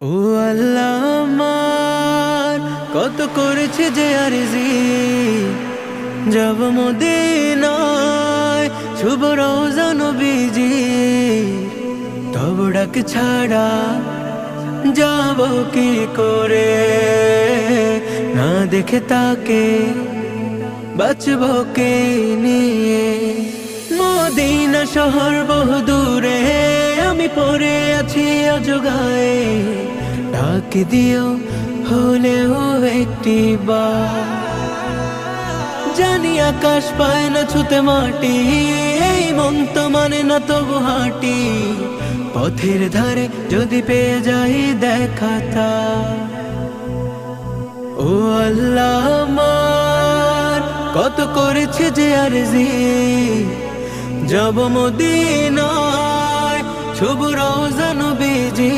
ও আল্লাহ আমার কত করেছে যে আরজি যাব মদিনায় শুভ রওজা নবীজি তব ডাক ছাড়া যাব কি করে না দেখে তাকে বাঁচব কে নিয়ে মদিনা শহর বহু দূরে আমি পড়ে আছি অজগায়ে ডাক দিও হলেও একটি বার জানি আকাশ পায় না ছুতে মাটি এই মন তো মানে না তবু হাঁটি পথের ধারে যদি পেয়ে যাই দেখাতা ও আল্লাহ আমার কত করেছে যে আরজি যাব মদিনায় শুভ রওজা নবীজি